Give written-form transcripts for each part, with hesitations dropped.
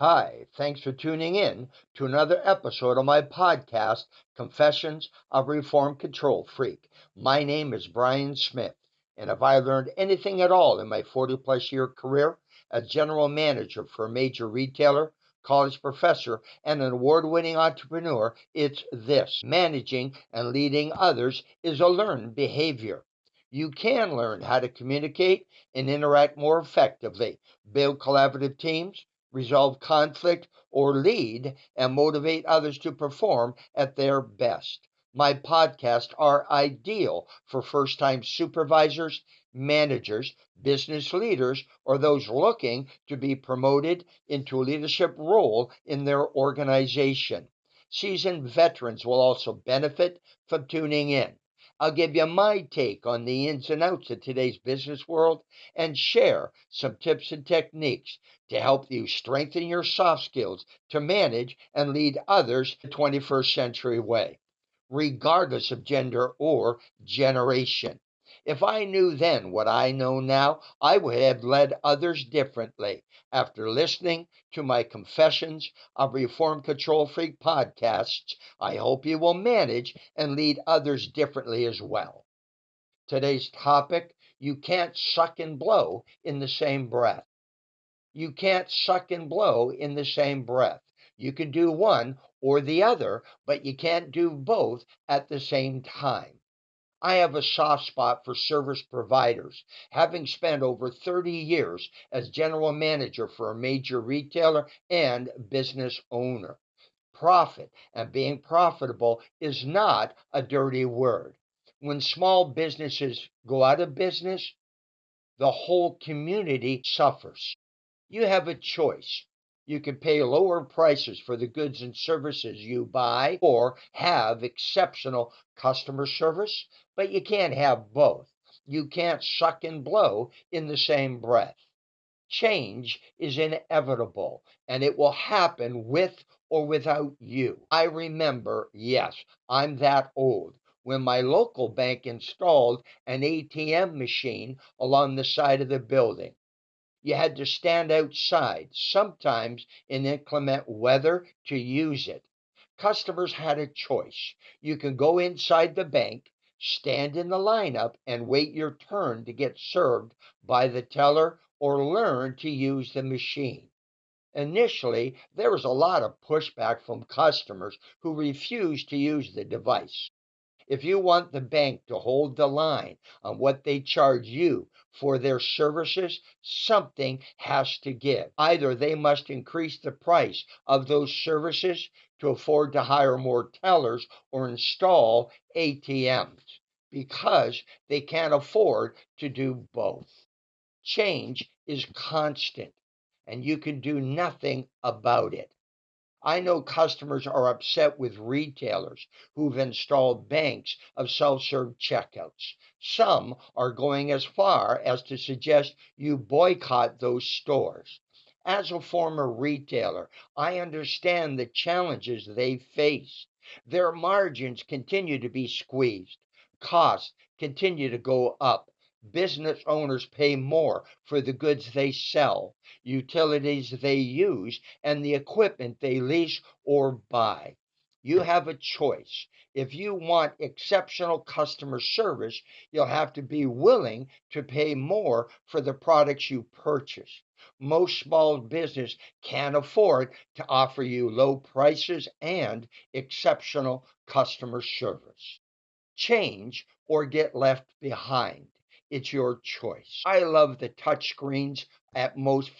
Hi, thanks for tuning in to another episode of my podcast, Confessions of Reformed Control Freak. My name is Brian Smith, and if I learned anything at all in my 40 plus year career as general manager for a major retailer, college professor, and an award winning entrepreneur, it's this: managing and leading others is a learned behavior. You can learn how to communicate and interact more effectively, build collaborative teams, resolve conflict, or lead and motivate others to perform at their best. My podcasts are ideal for first time supervisors, managers, business leaders, or those looking to be promoted into a leadership role in their organization. Seasoned veterans will also benefit from tuning in. I'll give you my take on the ins and outs of today's business world and share some tips and techniques to help you strengthen your soft skills to manage and lead others the 21st century way, regardless of gender or generation. If I knew then what I know now, I would have led others differently. After listening to my Confessions of Reform Control Freak podcasts, I hope you will manage and lead others differently as well. Today's topic: you can't suck and blow in the same breath. You can't suck and blow in the same breath. You can do one or the other, but you can't do both at the same time. I have a soft spot for service providers, having spent over 30 years as general manager for a major retailer and business owner. Profit and being profitable is not a dirty word. When small businesses go out of business, the whole community suffers. You have a choice. You can pay lower prices for the goods and services you buy or have exceptional customer service, but you can't have both. You can't suck and blow in the same breath. Change is inevitable, and it will happen with or without you. I remember, yes, I'm that old, when my local bank installed an ATM machine along the side of the building. You had to stand outside, sometimes in inclement weather, to use it. Customers had a choice. You can go inside the bank, stand in the lineup, and wait your turn to get served by the teller, or learn to use the machine. Initially, there was a lot of pushback from customers who refused to use the device. If you want the bank to hold the line on what they charge you for their services, something has to give. Either they must increase the price of those services to afford to hire more tellers or install ATMs, because they can't afford to do both. Change is constant, and you can do nothing about it. I know customers are upset with retailers who've installed banks of self serve checkouts. Some are going as far as to suggest you boycott those stores. As a former retailer, I understand the challenges they face. Their margins continue to be squeezed, costs continue to go up. Business owners pay more for the goods they sell, utilities they use, and the equipment they lease or buy. You have a choice. If you want exceptional customer service, you'll have to be willing to pay more for the products you purchase. Most small business can't afford to offer you low prices and exceptional customer service. Change or get left behind. It's your choice. I love the touch screens at most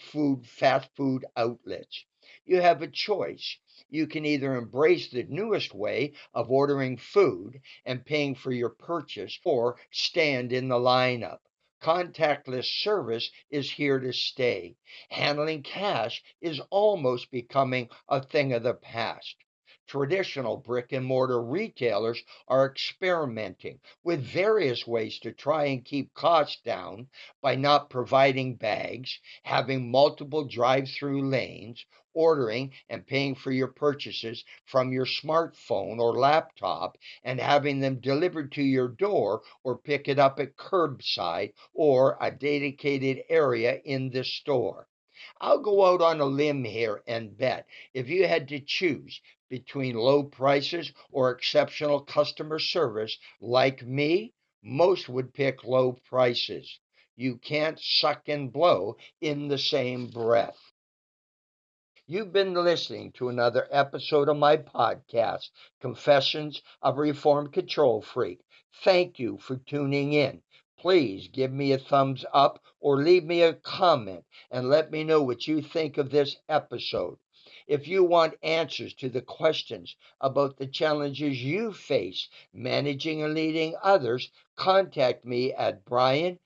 fast food outlets. You have a choice. You can either embrace the newest way of ordering food and paying for your purchase, or stand in the lineup. Contactless service is here to stay. Handling cash is almost becoming a thing of the past. Traditional brick and mortar retailers are experimenting with various ways to try and keep costs down by not providing bags, having multiple drive through lanes, ordering and paying for your purchases from your smartphone or laptop, and having them delivered to your door, or pick it up at curbside or a dedicated area in the store. I'll go out on a limb here and bet if you had to choose between low prices or exceptional customer service like me, most would pick low prices. You can't suck and blow in the same breath. You've been listening to another episode of my podcast, Confessions of a Reformed Control Freak. Thank you for tuning in. Please give me a thumbs up or leave me a comment and let me know what you think of this episode. If you want answers to the questions about the challenges you face managing and leading others, contact me at Brian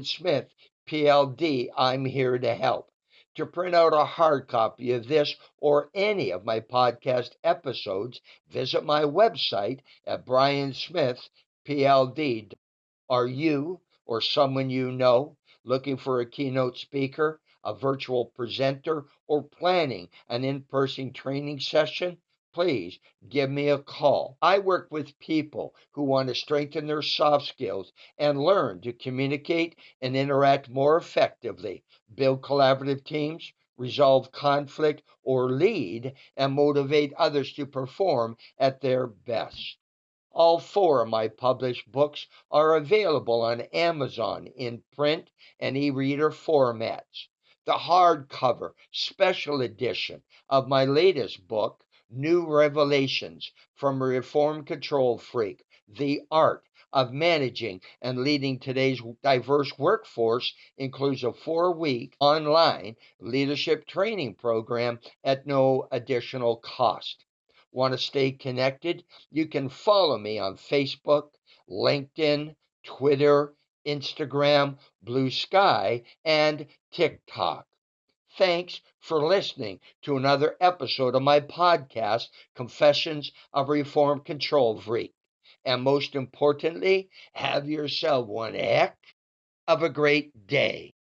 Smith, PLD. I'm here to help. To print out a hard copy of this or any of my podcast episodes, visit my website at briansmithpld. Are you or someone you know looking for a keynote speaker, a virtual presenter, or planning an in person training session? Please give me a call. I work with people who want to strengthen their soft skills and learn to communicate and interact more effectively, build collaborative teams, resolve conflict, or lead and motivate others to perform at their best. All four of my published books are available on Amazon in print and e reader formats. The hardcover special edition of my latest book, New Revelations from a Reformed Control Freak: The Art of Managing and Leading Today's Diverse Workforce, includes a 4-week online leadership training program at no additional cost. Want to stay connected? You can follow me on Facebook, LinkedIn, Twitter, Instagram, Blue Sky, and TikTok. Thanks for listening to another episode of my podcast, Confessions of a Reformed Control Freak. And most importantly, have yourself one heck of a great day.